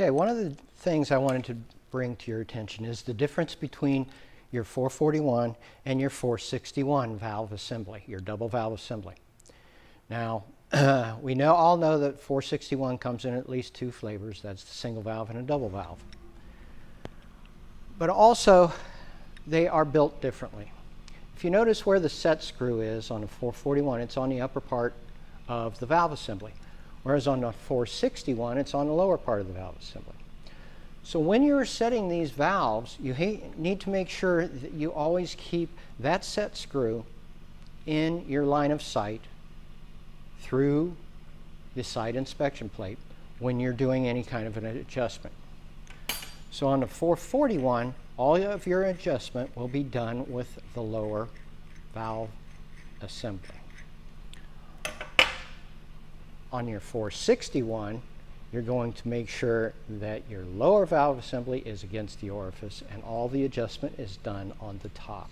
Okay, one of the things I wanted to bring to your attention is the difference between your 441 and your 461 valve assembly, your double valve assembly. Now, we all know that 461 comes in at least two flavors. That's the single valve and a double valve. But also, they are built differently. If you notice where the set screw is on a 441, it's on the upper part of the valve assembly. Whereas on the 461, it's on the lower part of the valve assembly. So when you're setting these valves, you need to make sure that you always keep that set screw in your line of sight through the side inspection plate when you're doing any kind of an adjustment. So on the 441, all of your adjustment will be done with the lower valve assembly. On your 461, you're going to make sure that your lower valve assembly is against the orifice and all the adjustment is done on the top.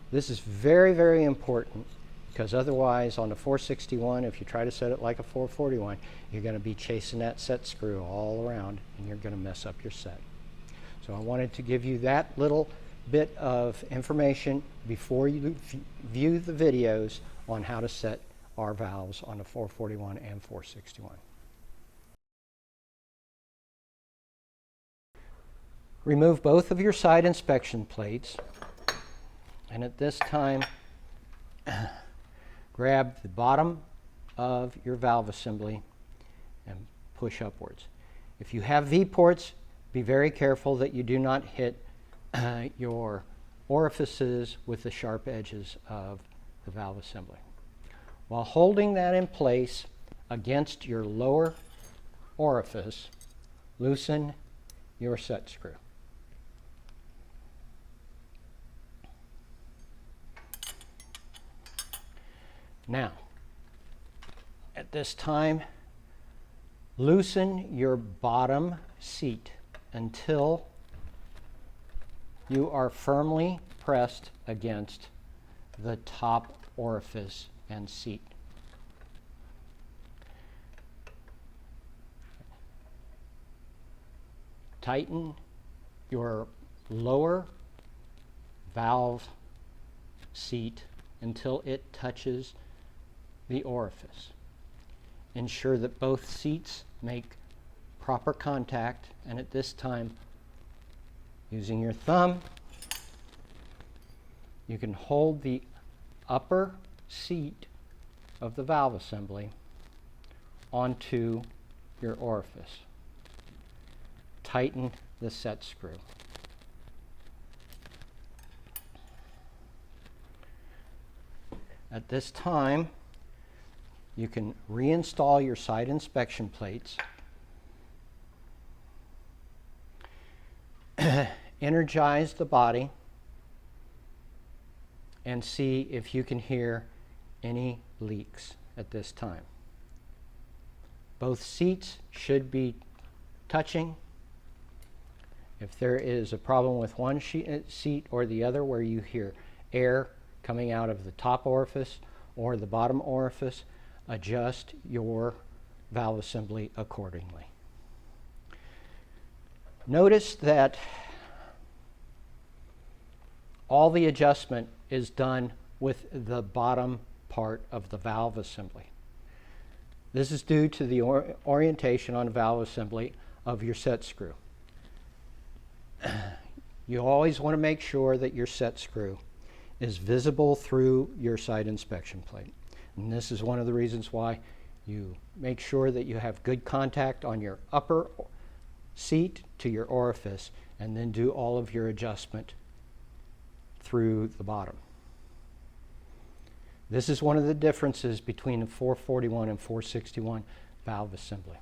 This is very, very important because otherwise on the 461, if you try to set it like a 441, you're going to be chasing that set screw all around and you're going to mess up your set. So I wanted to give you that little bit of information before you view the videos on how to set our valves on the 441 and 461. Remove both of your side inspection plates, and at this time grab the bottom of your valve assembly and push upwards. If you have V-ports, be very careful that you do not hit your orifices with the sharp edges of the valve assembly. While holding that in place against your lower orifice, loosen your set screw. Now, at this time, loosen your bottom seat until you are firmly pressed against the top orifice and seat. Tighten your lower valve seat until it touches the orifice. Ensure that both seats make proper contact, and at this time, using your thumb, you can hold the upper seat of the valve assembly onto your orifice. Tighten the set screw. At this time, you can reinstall your side inspection plates, energize the body, and see if you can hear any leaks at this time. Both seats should be touching. If there is a problem with one seat or the other where you hear air coming out of the top orifice or the bottom orifice, adjust your valve assembly accordingly. Notice that all the adjustment is done with the bottom part of the valve assembly. This is due to the orientation on the valve assembly of your set screw. You always want to make sure that your set screw is visible through your side inspection plate. And this is one of the reasons why you make sure that you have good contact on your upper seat to your orifice, and then do all of your adjustment through the bottom. This is one of the differences between the 441 and 461 valve assembly.